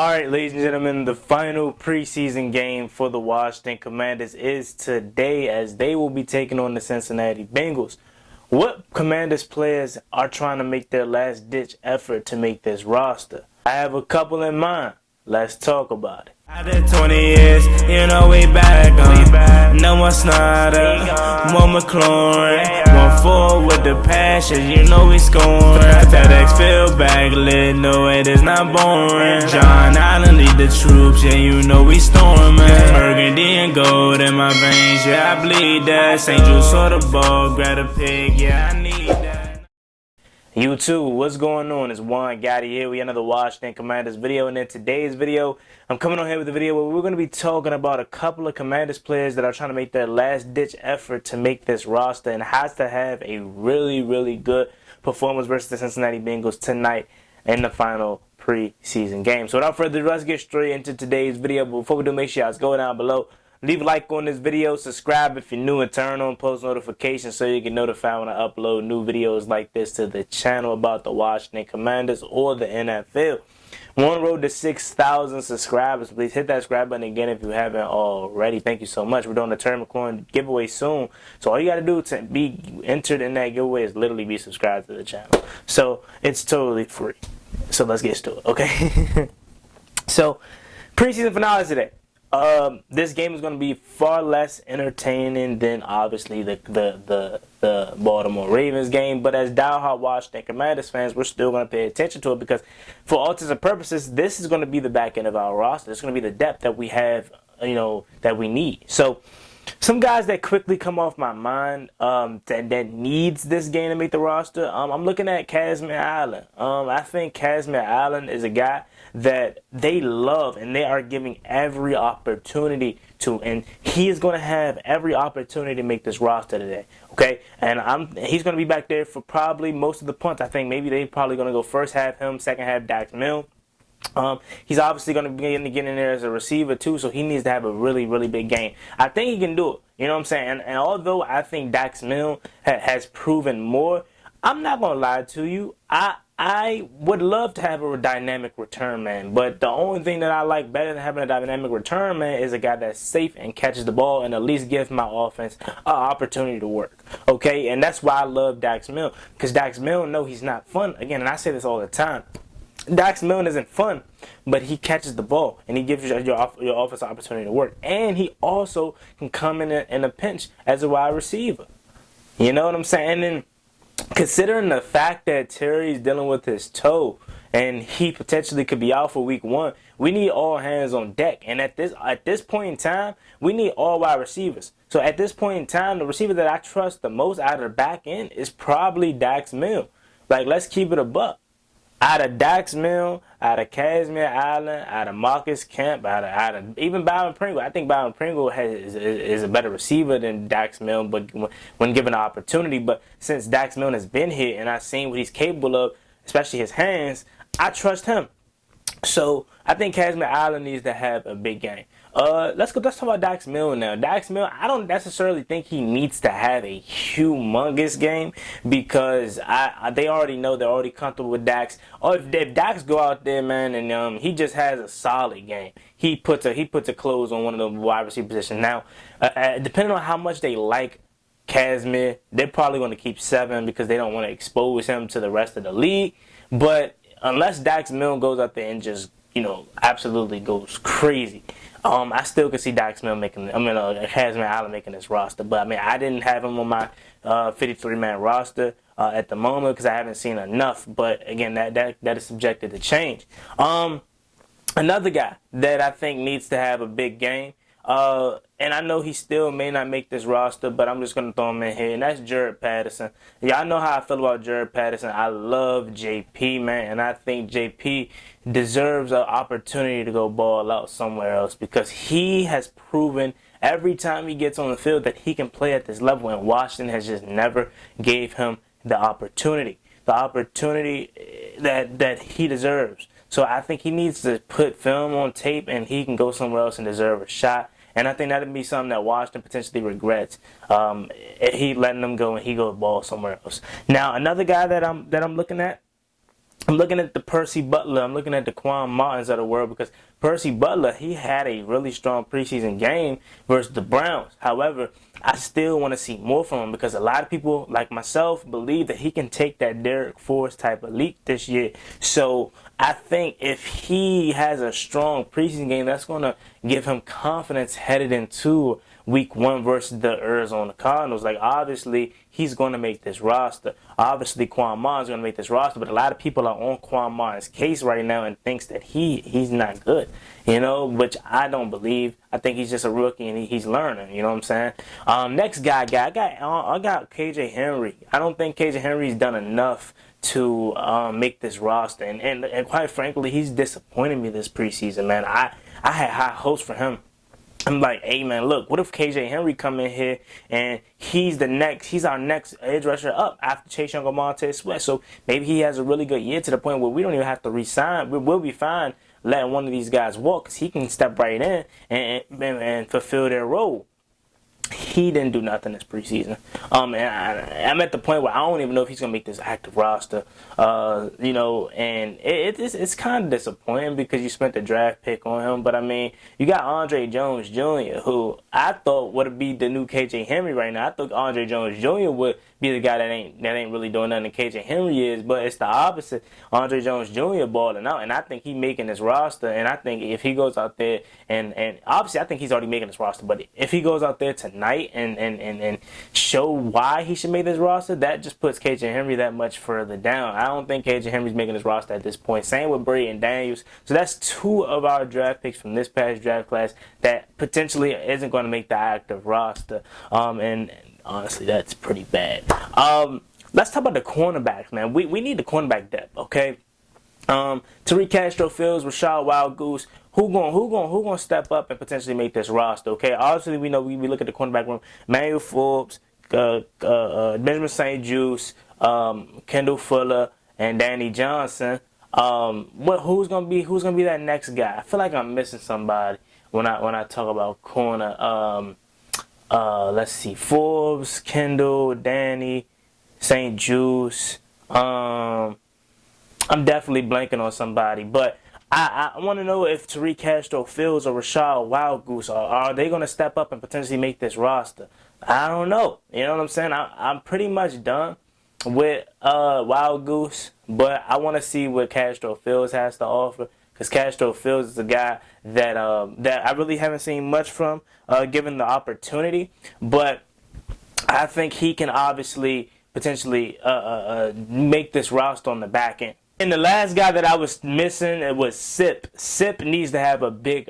Alright, ladies and gentlemen, the final preseason game for the Washington Commanders is today as they will be taking on the Cincinnati Bengals. What Commanders players are trying to make their last-ditch effort to make this roster? I have a couple in mind. Let's talk about it. After 20 years, we back no more Snyder, more McLaurin, one forward with the passion, we scoring. FedEx field back lit, no it is not boring. John Allen lead the troops, we storming. Burgundy and gold in my veins, I bleed that. St. Jude saw the ball, grab a pig, I need that. YouTube, what's going on? It's Juan Gotti here with another Washington Commanders video, and in today's video, I'm coming on here with a video where we're going to be talking about a couple of Commanders players that are trying to make their last-ditch effort to make this roster and has to have a really good performance versus the Cincinnati Bengals tonight in the final preseason game. So without further ado, let's get straight into today's video. But before we do, make sure you guys go down below, leave a like on this video, subscribe if you're new, and turn on post notifications so you get notified when I upload new videos like this to the channel about the Washington Commanders or the NFL. We're on the road to 6,000 subscribers. Please hit that subscribe button again if you haven't already. Thank you so much. We're doing a Terry McLaurin giveaway soon. So all you got to do to be entered in that giveaway is literally be subscribed to the channel. So it's totally free. So let's get to it, okay? So preseason finale today. This game is going to be far less entertaining than obviously the Baltimore Ravens game, but as diehard Washington Commanders fans, we're still going to pay attention to it because for all intents and purposes, this is going to be the back end of our roster. It's going to be the depth that we have, that we need. So some guys that quickly come off my mind that needs this game to make the roster, I'm looking at Kazmir Allen. I think Kazmir Allen is a guy that they love and they are giving every opportunity to, and he is going to have every opportunity to make this roster today, okay? And he's going to be back there for probably most of the punts. I think maybe they probably going to go first half him, second half Dax Milne. He's obviously going to be getting in there as a receiver too, so he needs to have a really big game. I think he can do it, you know what I'm saying? And although I think Dax Milne has proven more, I'm not going to lie to you. I would love to have a dynamic return man, but the only thing that I like better than having a dynamic return man is a guy that's safe and catches the ball and at least gives my offense an opportunity to work. Okay, and that's why I love Dax Milne, because Dax Milne, no, he's not fun. Again, and I say this all the time. Dax Milne isn't fun, but he catches the ball and he gives your offense an opportunity to work, and he also can come in a pinch as a wide receiver. You know what I'm saying? And then, considering the fact that Terry's dealing with his toe and he potentially could be out for week 1, we need all hands on deck. And at this point in time, we need all wide receivers. So at this point in time, the receiver that I trust the most out of the back end is probably Dax Milne. Like, let's keep it a buck. Out of Dax Milne, out of Kazmir Allen, out of Marcus Kemp, out of even Byron Pringle. I think Byron Pringle is a better receiver than Dax Milne, but when given an opportunity. But since Dax Milne has been here and I've seen what he's capable of, especially his hands, I trust him. So I think Kazmir Allen needs to have a big game. Let's talk about Dax Milne now. Dax Milne, I don't necessarily think he needs to have a humongous game because they already know, they're already comfortable with Dax. Or if Dax go out there, man, and he just has a solid game, he puts a close on one of the wide receiver positions. Now, depending on how much they like Kazmir, they're probably going to keep 7 because they don't want to expose him to the rest of the league. But unless Dax Milne goes out there and just, absolutely goes crazy, I still could see Dax Milne Kazmir Allen making this roster. But I didn't have him on my 53-man roster at the moment because I haven't seen enough. But again, that is subjected to change. Another guy that I think needs to have a big game, and I know he still may not make this roster, but I'm just going to throw him in here, and that's Jared Patterson. Y'all know how I feel about Jared Patterson. I love JP, man, and I think JP deserves an opportunity to go ball out somewhere else because he has proven every time he gets on the field that he can play at this level, and Washington has just never gave him the opportunity that he deserves. So I think he needs to put film on tape and he can go somewhere else and deserve a shot. And I think that would be something that Washington potentially regrets. He letting them go and he goes ball somewhere else. Now, another guy that I'm looking at I'm looking at the Percy Butler. I'm looking at the Quan Martins of the world, because Percy Butler, he had a really strong preseason game versus the Browns. However, I still want to see more from him, because a lot of people like myself believe that he can take that Derek Forrest type of leap this year. So I think if he has a strong preseason game, that's going to give him confidence headed into week 1 versus the Arizona Cardinals. Like, obviously, he's going to make this roster. Obviously, Quan Martin's going to make this roster, but a lot of people are on Quan Martin's case right now and thinks that he's not good, which I don't believe. I think he's just a rookie and he's learning, you know what I'm saying? Next guy, I got KJ Henry. I don't think KJ Henry's done enough to make this roster, and quite frankly, he's disappointed me this preseason, man. I had high hopes for him. I'm like, hey man, look, what if KJ Henry come in here and he's our next edge rusher up after Chase Young or Montez Sweat? So maybe he has a really good year to the point where we don't even have to resign. We'll be fine letting one of these guys walk, because he can step right in and fulfill their role. He didn't do nothing this preseason. And I'm at the point where I don't even know if he's gonna make this active roster. And it's kind of disappointing, because you spent the draft pick on him. But I mean, you got Andre Jones Jr., who I thought would be the new KJ Henry right now. I thought Andre Jones Jr. would be the guy that ain't really doing nothing KJ Henry is, but it's the opposite. Andre Jones Jr. balling out, and I think he's making this roster. And I think if he goes out there and obviously I think he's already making this roster, but if he goes out there tonight and show why he should make this roster, that just puts KJ Henry that much further down. I don't think KJ Henry's making this roster at this point. Same with Brady and Daniels. So that's 2 of our draft picks from this past draft class that potentially isn't going to make the active roster. And honestly, that's pretty bad. Let's talk about the cornerbacks, man. We need the cornerback depth, okay? Tariq Castro-Fields, Rashad Wild Goose. Who gonna step up and potentially make this roster? Okay, obviously we know we look at the cornerback room. Manuel Forbes, Benjamin St. Juice, Kendall Fuller, and Danny Johnson. Who's gonna be that next guy? I feel like I'm missing somebody when I talk about corner. Let's see, Forbes, Kendall, Danny, St. Juice. I'm definitely blanking on somebody, but I want to know if Tariq Castro-Fields or Rashad Wild Goose are they going to step up and potentially make this roster? I don't know. You know what I'm saying? I'm pretty much done with Wild Goose, but I want to see what Castro-Fields has to offer, because Castro-Fields is a guy that I really haven't seen much from given the opportunity, but I think he can obviously potentially make this roster on the back end. And the last guy that I was missing, it was Sip. Sip needs to have a big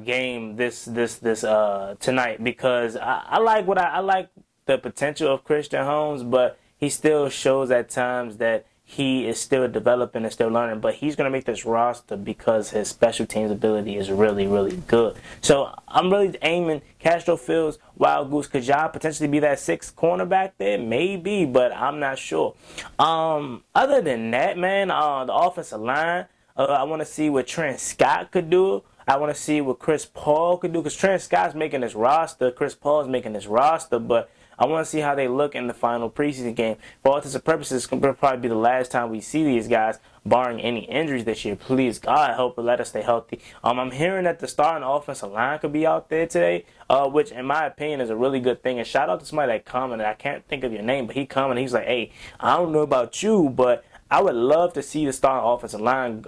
game this tonight, because I like the potential of Christian Holmes, but he still shows at times that he is still developing and still learning. But he's going to make this roster because his special teams ability is really, really good. So I'm really aiming Castro-Fields, Wild Goose. Could y'all potentially be that 6th cornerback there? Maybe, but I'm not sure. Other than that, man, the offensive line, I want to see what Trent Scott could do. I want to see what Chris Paul could do, because Trent Scott's making this roster. Chris Paul's making this roster, but I want to see how they look in the final preseason game. For all intents and purposes, it's going to probably be the last time we see these guys, barring any injuries this year. Please, God, help let us stay healthy. I'm hearing that the starting offensive line could be out there today, which, in my opinion, is a really good thing. And shout out to somebody that commented. I can't think of your name, but he commented. He's like, hey, I don't know about you, but I would love to see the starting offensive line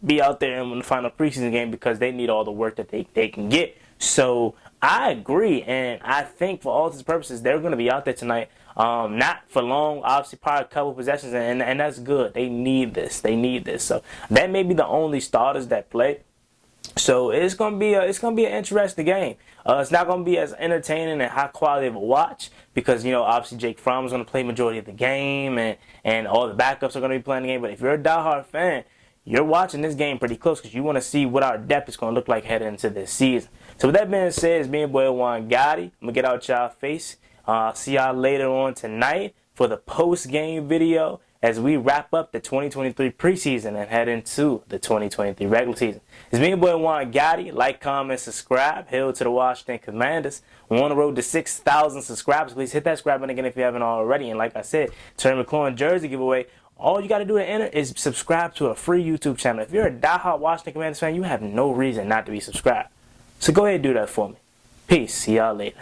be out there in the final preseason game, because they need all the work that they can get. So I agree, and I think for all intents and purposes, they're going to be out there tonight. Not for long, obviously, probably a couple possessions, and that's good. They need this. So that may be the only starters that play. So it's gonna be an interesting game. It's not gonna be as entertaining and high quality of a watch, because obviously Jake Fromm is gonna play majority of the game, and all the backups are gonna be playing the game. But if you're a diehard fan, you're watching this game pretty close, because you want to see what our depth is gonna look like heading into this season. So with that being said, it's me and boy Juan Gotti. I'm gonna get out y'all face. See y'all later on tonight for the post-game video as we wrap up the 2023 preseason and head into the 2023 regular season. It's me and boy Juan Gotti. Like, comment, subscribe. Hail to the Washington Commanders. We're on the road to 6,000 subscribers. Please hit that subscribe button again if you haven't already. And like I said, Terry McLaurin jersey giveaway All you got to do to enter is subscribe to a free YouTube channel. If you're a diehard Washington Commanders fan, you have no reason not to be subscribed. So go ahead and do that for me. Peace. See y'all later.